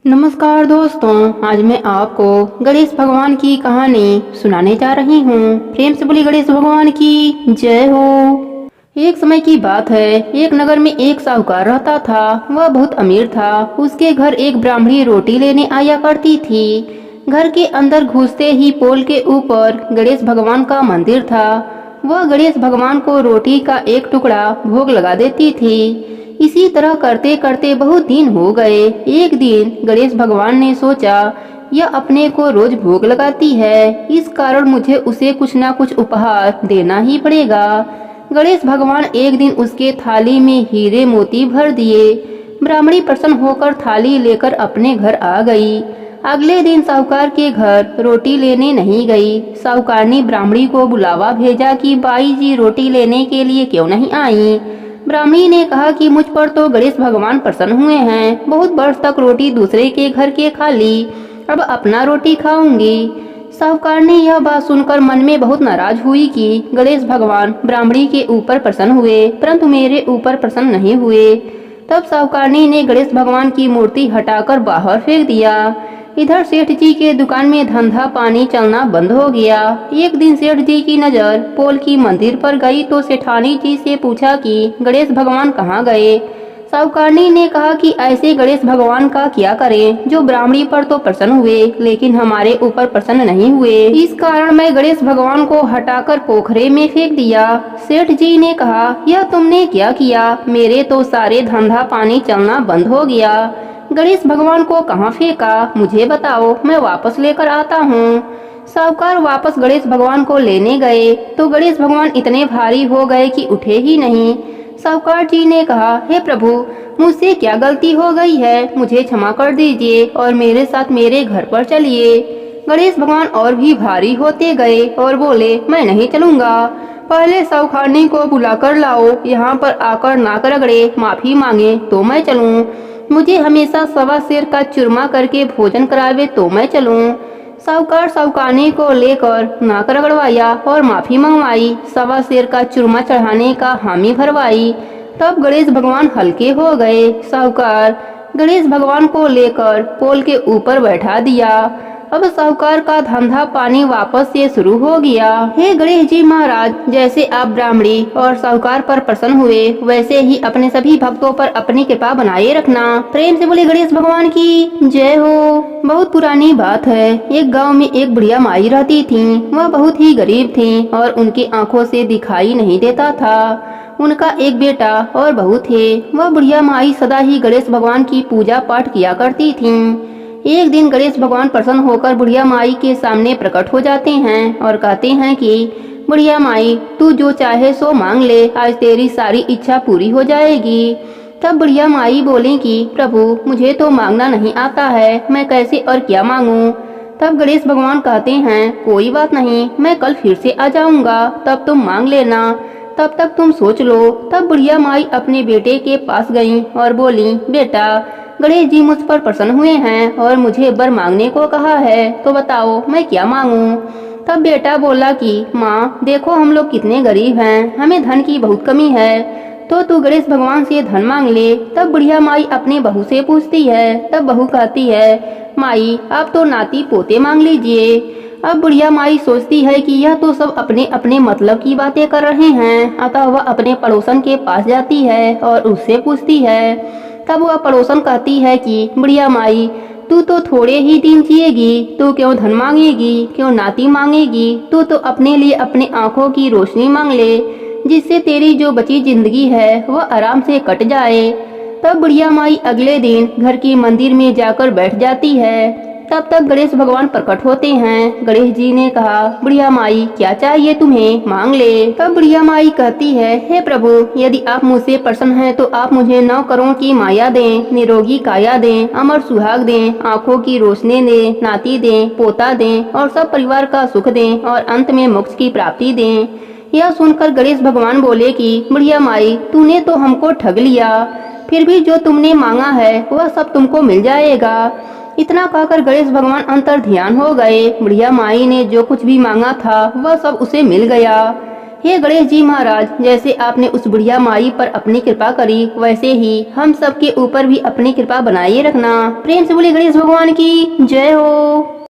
नमस्कार दोस्तों, आज मैं आपको गणेश भगवान की कहानी सुनाने जा रही हूँ। प्रेम से बोली गणेश भगवान की जय हो। एक समय की बात है, एक नगर में एक साहूकार रहता था। वह बहुत अमीर था। उसके घर एक ब्राह्मणी रोटी लेने आया करती थी। घर के अंदर घुसते ही पोल के ऊपर गणेश भगवान का मंदिर था। वह गणेश भगवान को रोटी का एक टुकड़ा भोग लगा देती थी। इसी तरह करते करते बहुत दिन हो गए। एक दिन गणेश भगवान ने सोचा, यह अपने को रोज भोग लगाती है, इस कारण मुझे उसे कुछ ना कुछ उपहार देना ही पड़ेगा। गणेश भगवान एक दिन उसके थाली में हीरे मोती भर दिए। ब्राह्मणी प्रसन्न होकर थाली लेकर अपने घर आ गई। अगले दिन साहूकार के घर रोटी लेने नहीं गई। साहूकारनी ब्राह्मणी को बुलावा भेजा कि बाई जी रोटी लेने के लिए क्यों नहीं आई। ब्राह्मणी ने कहा कि मुझ पर तो गणेश भगवान प्रसन्न हुए हैं। बहुत वर्ष तक रोटी दूसरे के घर के खा ली, अब अपना रोटी खाऊंगी। साहूकार ने यह बात सुनकर मन में बहुत नाराज हुई कि गणेश भगवान ब्राह्मणी के ऊपर प्रसन्न हुए, परंतु मेरे ऊपर प्रसन्न नहीं हुए। तब साहूकारनी ने गणेश भगवान की मूर्ति हटाकर बाहर फेंक दिया। इधर सेठ जी के दुकान में धंधा पानी चलना बंद हो गया। एक दिन सेठ जी की नजर पोल की मंदिर पर गई तो सेठानी जी से पूछा कि गणेश भगवान कहाँ गए। साहूकारनी ने कहा कि ऐसे गणेश भगवान का क्या करें, जो ब्राह्मणी पर तो प्रसन्न हुए लेकिन हमारे ऊपर प्रसन्न नहीं हुए। इस कारण मैं गणेश भगवान को हटाकर पोखरे में फेंक दिया। सेठ जी ने कहा, यह तुमने क्या किया, मेरे तो सारे धंधा पानी चलना बंद हो गया। गणेश भगवान को कहाँ फेंका, मुझे बताओ, मैं वापस लेकर आता हूँ। साहूकार वापस गणेश भगवान को लेने गए तो गणेश भगवान इतने भारी हो गए कि उठे ही नहीं। साहूकार जी ने कहा, हे प्रभु, मुझसे क्या गलती हो गई है, मुझे क्षमा कर दीजिए और मेरे साथ मेरे घर पर चलिए। गणेश भगवान और भी भारी होते गए और बोले, मैं नहीं चलूंगा, पहले साहूकारनी को बुलाकर लाओ, यहाँ पर आकर नाक रगड़े माफी मांगे तो मैं चलूं। मुझे हमेशा सवा सेर का चूरमा करके भोजन करावे तो मैं चलूं। साहूकार साहूकारनी को लेकर नाक रगड़वाया और माफी मंगवाई, सवा सेर का चूरमा चढ़ाने का हामी भरवाई। तब गणेश भगवान हल्के हो गए। साहूकार गणेश भगवान को लेकर पोल के ऊपर बैठा दिया। अब साहूकार का धंधा पानी वापस से शुरू हो गया। हे गणेश जी महाराज, जैसे आप ब्राह्मणी और साहूकार पर प्रसन्न हुए, वैसे ही अपने सभी भक्तों पर अपनी कृपा बनाए रखना। प्रेम से बोले गणेश भगवान की जय हो। बहुत पुरानी बात है, एक गांव में एक बुढ़िया माई रहती थी। वह बहुत ही गरीब थी और उनकी आंखों से दिखाई नहीं देता था। उनका एक बेटा और बहू थे। वह बुढ़िया माई सदा ही गणेश भगवान की पूजा पाठ किया करती थी। एक दिन गणेश भगवान प्रसन्न होकर बुढ़िया माई के सामने प्रकट हो जाते हैं और कहते हैं कि बुढ़िया माई, तू जो चाहे सो मांग ले, आज तेरी सारी इच्छा पूरी हो जाएगी। तब बुढ़िया माई बोले कि प्रभु, मुझे तो मांगना नहीं आता है, मैं कैसे और क्या मांगूं। तब गणेश भगवान कहते हैं, कोई बात नहीं, मैं कल फिर से आ जाऊंगा, तब तुम मांग लेना, तब तक तुम सोच लो। तब बुढ़िया माई अपने बेटे के पास गईं और बोली, बेटा, गणेश जी मुझ पर प्रसन्न हुए हैं और मुझे वर मांगने को कहा है, तो बताओ मैं क्या मांगूं। तब बेटा बोला कि माँ देखो, हम लोग कितने गरीब हैं, हमें धन की बहुत कमी है, तो तू गणेश भगवान से धन मांग ले। तब बुढ़िया माई अपनी बहू से पूछती है। तब बहू कहती है, माई आप तो नाती पोते मांग लीजिए। अब बुढ़िया माई सोचती है कि यह तो सब अपने अपने मतलब की बातें कर रहे हैं, अतः वह अपने पड़ोसन के पास जाती है और उससे पूछती है। तब वह पड़ोसन कहती है कि बुढ़िया माई, तू तो थोड़े ही दिन जिएगी, तू क्यों धन मांगेगी, क्यों नाती मांगेगी, तू तो अपने लिए अपने आंखों की रोशनी मांग ले, जिससे तेरी जो बची जिंदगी है वह आराम से कट जाए। तब बुढ़िया माई अगले दिन घर की मंदिर में जाकर बैठ जाती है। तब तक गणेश भगवान प्रकट होते हैं। गणेश जी ने कहा, बुढ़िया माई क्या चाहिए तुम्हें, मांग ले। तब बुढ़िया माई कहती है, हे प्रभु, यदि आप मुझसे प्रसन्न हैं तो आप मुझे 9 करोड़ की माया दें, निरोगी काया दें, अमर सुहाग दें, आंखों की रोशनी दें, नाती दें, पोता दें और सब परिवार का सुख दें और अंत में मोक्ष की प्राप्ति दें। यह सुनकर गणेश भगवान बोले कि बुढ़िया माई, तूने तो हमको ठग लिया, फिर भी जो तुमने मांगा है वह सब तुमको मिल जाएगा। इतना कहकर गणेश भगवान अंतर ध्यान हो गए। बुढ़िया माई ने जो कुछ भी मांगा था वह सब उसे मिल गया। हे गणेश जी महाराज, जैसे आपने उस बुढ़िया माई पर अपनी कृपा करी, वैसे ही हम सबके ऊपर भी अपनी कृपा बनाए रखना। प्रेम से बोले गणेश भगवान की जय हो।